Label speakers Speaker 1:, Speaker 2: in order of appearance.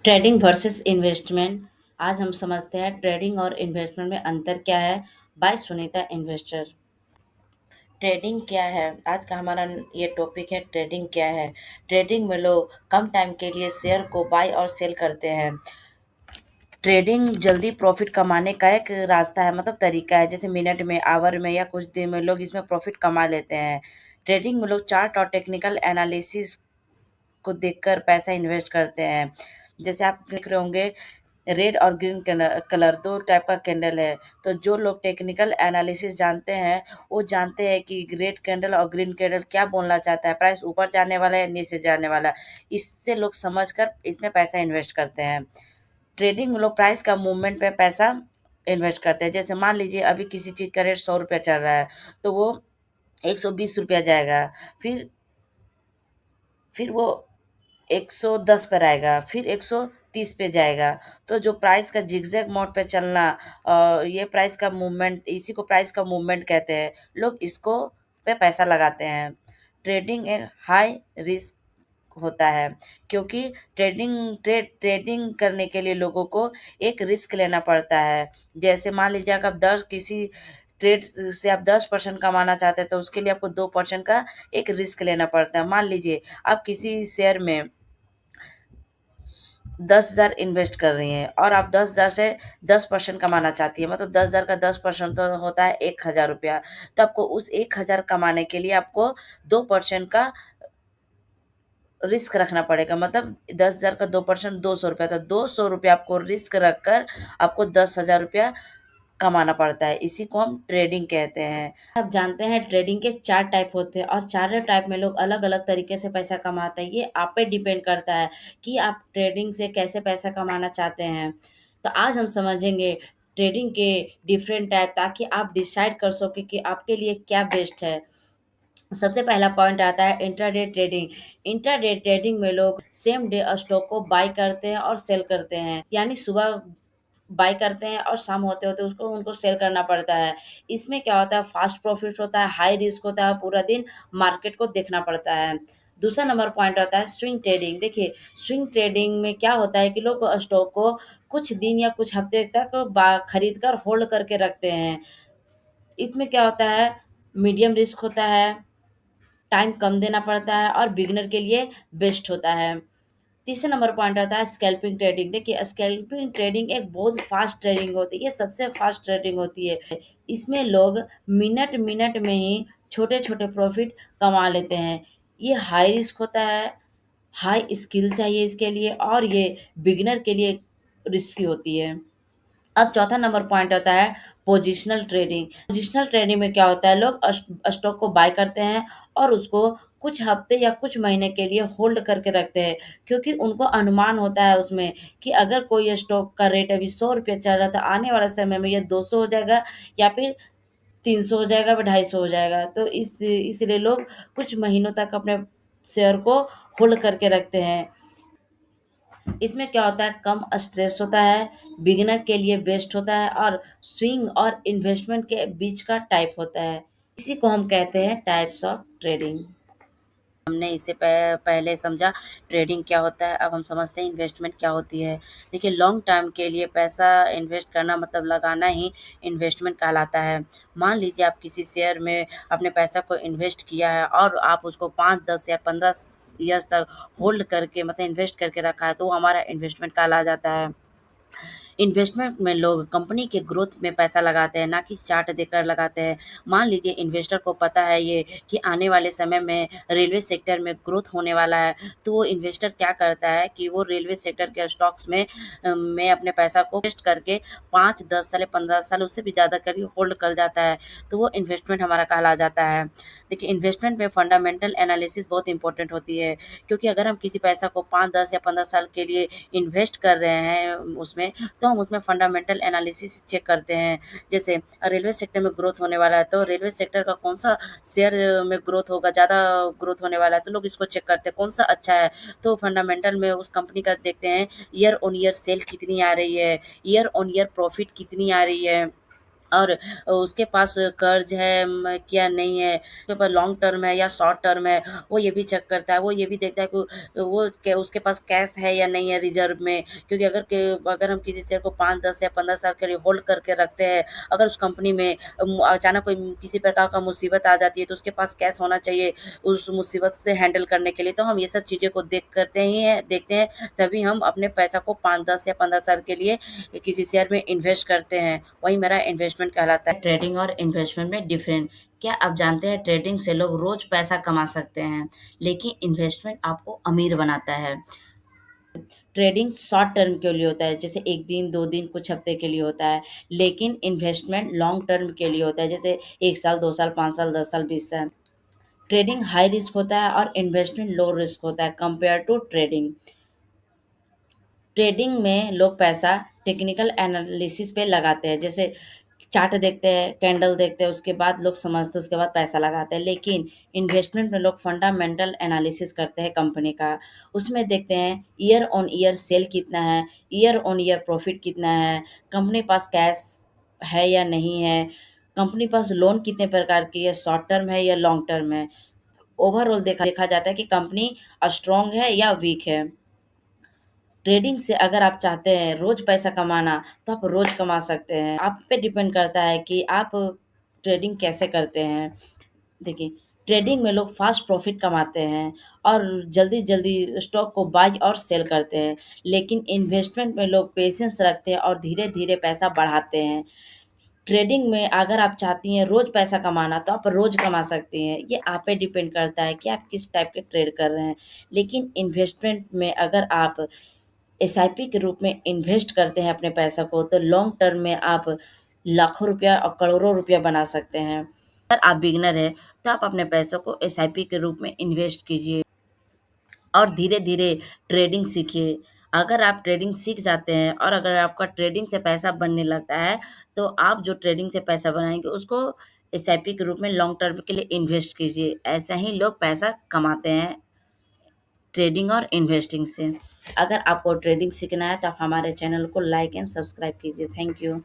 Speaker 1: Trading versus investment. आज हम समझते हैं ट्रेडिंग और इन्वेस्टमेंट में अंतर क्या है। Bye Sunita investor. ट्रेडिंग क्या है? आज का हमारा ये टॉपिक है, ट्रेडिंग क्या है। ट्रेडिंग में लोग कम टाइम के लिए शेयर को बाय और सेल करते हैं। ट्रेडिंग जल्दी प्रॉफिट कमाने का एक रास्ता है, मतलब तरीका है। जैसे मिनट में, आवर में या कुछ दिन में लोग इसमें प्रॉफिट कमा लेते हैं। ट्रेडिंग में लोग चार्ट और टेक्निकल एनालिसिस को देखकर पैसा इन्वेस्ट करते हैं। जैसे आप देख रहे होंगे, रेड और ग्रीन कलर दो टाइप का कैंडल है। तो जो लोग टेक्निकल एनालिसिस जानते हैं, वो जानते हैं कि रेड कैंडल और ग्रीन कैंडल क्या बोलना चाहता है, प्राइस ऊपर जाने वाला है या नीचे जाने वाला है। इससे लोग समझकर इसमें पैसा इन्वेस्ट करते हैं। ट्रेडिंग में लोग प्राइस का मूवमेंट पे पैसा इन्वेस्ट करते हैं। जैसे मान लीजिए अभी किसी चीज़ का रेट 100 रुपया चल रहा है, तो वो 120 रुपया जाएगा। फिर फिर वो 110 पर आएगा, फिर 130 पे जाएगा। तो जो प्राइस का जिगजैग मोड पे चलना, ये प्राइस का मूवमेंट, इसी को प्राइस का मूवमेंट कहते हैं। लोग इसको पे पैसा लगाते हैं। ट्रेडिंग एक हाई रिस्क होता है, क्योंकि ट्रेडिंग करने के लिए लोगों को एक रिस्क लेना पड़ता है। जैसे मान लीजिए अगर आप 10 किसी ट्रेड से आप 10% कमाना चाहते हैं, तो उसके लिए आपको 2% का एक रिस्क लेना पड़ता है। मान लीजिए आप किसी शेयर में 10,000 इन्वेस्ट कर रही हैं और आप 10,000 से 10% कमाना चाहती है, मतलब 10,000 का 10% तो होता है 1,000 रुपया। तो आपको उस 1,000 कमाने के लिए आपको 2% का रिस्क रखना पड़ेगा। मतलब 10,000 का 2% 200 रुपया, तो 200 रुपया आपको रिस्क रखकर आपको 10,000 रुपया कमाना पड़ता है। इसी को हम ट्रेडिंग कहते हैं। आप जानते हैं ट्रेडिंग के 4 टाइप होते हैं और चारों टाइप में लोग अलग-अलग तरीके से पैसा कमाते हैं। ये आप पे डिपेंड करता है कि आप ट्रेडिंग से कैसे पैसा कमाना चाहते हैं। तो आज हम समझेंगे ट्रेडिंग के डिफरेंट टाइप, ताकि आप डिसाइड कर सकें कि आपके लिए क्या बेस्ट है। सबसे पहला पॉइंट आता है इंट्राडे ट्रेडिंग। इंट्राडे ट्रेडिंग में लोग सेम डे स्टॉक को बाय करते हैं और सेल करते हैं, यानी सुबह बाय करते हैं और शाम होते होते उसको उनको सेल करना पड़ता है। इसमें क्या होता है, फास्ट प्रॉफिट होता है, हाई रिस्क होता है, पूरा दिन मार्केट को देखना पड़ता है। दूसरा नंबर पॉइंट होता है स्विंग ट्रेडिंग। देखिए, स्विंग ट्रेडिंग में क्या होता है कि लोग स्टॉक को कुछ दिन या कुछ हफ्ते तक खरीद कर होल्ड करके रखते हैं। इसमें क्या होता है, मीडियम रिस्क होता है, टाइम कम देना पड़ता है और बिगिनर के लिए बेस्ट होता है। तीसरा नंबर पॉइंट आता है स्कैल्पिंग ट्रेडिंग। देखिए, स्कैल्पिंग ट्रेडिंग एक बहुत फास्ट ट्रेडिंग होती है, ये सबसे फास्ट ट्रेडिंग होती है। इसमें लोग मिनट मिनट में ही छोटे छोटे प्रॉफिट कमा लेते हैं। ये हाई रिस्क होता है, हाई स्किल चाहिए इसके लिए, और ये बिगिनर के लिए रिस्की होती है। अब चौथा नंबर पॉइंट होता है पोजिशनल ट्रेडिंग। पोजिशनल ट्रेडिंग में क्या होता है, लोग स्टॉक को बाय करते हैं और उसको कुछ हफ्ते या कुछ महीने के लिए होल्ड करके रखते हैं, क्योंकि उनको अनुमान होता है उसमें कि अगर कोई स्टॉक का रेट अभी 100 रुपये चल रहा था, आने वाले समय में ये 200 हो जाएगा या फिर 300 हो जाएगा, फिर 250 हो जाएगा। तो इसलिए लोग कुछ महीनों तक अपने शेयर को होल्ड करके रखते हैं। इसमें क्या होता है, कम स्ट्रेस होता है, बिगिनर के लिए बेस्ट होता है, और स्विंग और इन्वेस्टमेंट के बीच का टाइप होता है। इसी को हम कहते हैं टाइप्स ऑफ ट्रेडिंग। हमने इससे पहले समझा ट्रेडिंग क्या होता है, अब हम समझते हैं इन्वेस्टमेंट क्या होती है। देखिए, लॉन्ग टर्म के लिए पैसा इन्वेस्ट करना मतलब लगाना ही इन्वेस्टमेंट कहलाता है। मान लीजिए आप किसी शेयर में अपने पैसा को इन्वेस्ट किया है और आप उसको 5, 10 या 15 ईयर्स तक होल्ड करके, मतलब इन्वेस्ट करके रखा है, तो वो हमारा इन्वेस्टमेंट कहला जाता है। इन्वेस्टमेंट में लोग कंपनी के ग्रोथ में पैसा लगाते हैं, ना कि चार्ट देखकर लगाते हैं। मान लीजिए इन्वेस्टर को पता है ये कि आने वाले समय में रेलवे सेक्टर में ग्रोथ होने वाला है, तो वो इन्वेस्टर क्या करता है कि वो रेलवे सेक्टर के स्टॉक्स में अपने पैसा को इन्वेस्ट करके 5, 10 साल, 15 साल, उससे भी ज़्यादा कभी होल्ड कर जाता है। तो वो इन्वेस्टमेंट हमारा कहला जाता है। देखिए, इन्वेस्टमेंट में फंडामेंटल एनालिसिस बहुत इंपॉर्टेंट होती है, क्योंकि अगर हम किसी पैसा को 5, 10 या 15 साल के लिए इन्वेस्ट कर रहे हैं उसमें, तो हम उसमें फंडामेंटल एनालिसिस चेक करते हैं। जैसे रेलवे सेक्टर में ग्रोथ होने वाला है, तो रेलवे सेक्टर का कौन-सा शेयर में ग्रोथ होगा, ज़्यादा ग्रोथ होने वाला है, तो लोग इसको चेक करते हैं कौन-सा अच्छा है। तो फंडामेंटल में उस कंपनी का देखते हैं ईयर ऑन ईयर सेल कितनी आ रही है, ईयर ऑन ईयर प्रॉफिट कितनी आ रही है, और उसके पास कर्ज है क्या नहीं है, उसके पास लॉन्ग टर्म है या शॉर्ट टर्म है, वो ये भी चेक करता है। वो ये भी देखता है कि वो उसके पास कैश है या नहीं है रिजर्व में, क्योंकि अगर हम किसी शेयर को 5, 10 या 15 साल के लिए होल्ड करके रखते हैं, अगर उस कंपनी में अचानक कोई किसी प्रकार का मुसीबत आ जाती है तो उसके पास कैश होना चाहिए उस मुसीबत से हैंडल करने के लिए। तो हम ये सब चीज़ें को देखते हैं, तभी हम अपने पैसा को 5, 10 या 15 साल के लिए किसी शेयर में इन्वेस्ट करते हैं। वही मेरा इन्वेस्टमेंट कहलाता है। ट्रेडिंग और इन्वेस्टमेंट में डिफरेंट। क्या आप जानते हैं ट्रेडिंग से लोग रोज पैसा कमा सकते हैं, लेकिन इन्वेस्टमेंट आपको अमीर बनाता है। ट्रेडिंग शॉर्ट टर्म के लिए होता है, जैसे 1 दिन 2 दिन कुछ हफ्ते के लिए होता है, लेकिन इन्वेस्टमेंट लॉन्ग टर्म के लिए होता है, जैसे 1 साल 2 साल 5 साल 10 साल 20 साल। ट्रेडिंग हाई रिस्क होता है और इन्वेस्टमेंट लो रिस्क होता है कंपेयर टू ट्रेडिंग। ट्रेडिंग में लोग पैसा टेक्निकल एनालिसिस पे लगाते हैं, जैसे चार्ट देखते हैं, कैंडल देखते हैं, उसके बाद लोग समझते हैं, उसके बाद पैसा लगाते हैं। लेकिन इन्वेस्टमेंट में लोग फंडामेंटल एनालिसिस करते हैं कंपनी का। उसमें देखते हैं ईयर ऑन ईयर सेल कितना है, ईयर ऑन ईयर प्रॉफिट कितना है, कंपनी पास कैश है या नहीं है, कंपनी पास लोन कितने प्रकार की है, शॉर्ट टर्म है या लॉन्ग टर्म है। ओवरऑल देखा जाता है कि कंपनी स्ट्रांग है या वीक है। ट्रेडिंग से अगर आप चाहते हैं रोज पैसा कमाना, तो आप रोज कमा सकते हैं। आप पे डिपेंड करता है कि आप ट्रेडिंग कैसे करते हैं। देखिए, ट्रेडिंग में लोग फास्ट प्रॉफिट कमाते हैं और जल्दी-जल्दी स्टॉक को बाय और सेल करते हैं। लेकिन इन्वेस्टमेंट में लोग पेशेंस रखते हैं और धीरे-धीरे पैसा बढ़ाते हैं। ट्रेडिंग में अगर आप चाहती हैं रोज़ पैसा कमाना, तो आप रोज़ कमा सकती हैं। ये आप पे डिपेंड करता है कि आप किस टाइप के ट्रेड कर रहे हैं। लेकिन इन्वेस्टमेंट में अगर आप एसआईपी के रूप में इन्वेस्ट करते हैं अपने पैसा को, तो लॉन्ग टर्म में आप लाखों रुपया और करोड़ों रुपया बना सकते हैं। अगर आप बिगिनर हैं, तो आप अपने पैसों को एसआईपी के रूप में इन्वेस्ट कीजिए और धीरे-धीरे ट्रेडिंग सीखिए। अगर आप ट्रेडिंग सीख जाते हैं और अगर आपका ट्रेडिंग से पैसा बनने लगता है, तो आप जो ट्रेडिंग से पैसा बनाएँगे, उसको एसआईपी के रूप में लॉन्ग टर्म के लिए इन्वेस्ट कीजिए। ऐसा ही लोग पैसा कमाते हैं ट्रेडिंग और इन्वेस्टिंग से। अगर आपको ट्रेडिंग सीखना है, तो आप हमारे चैनल को लाइक एंड सब्सक्राइब कीजिए। Thank you.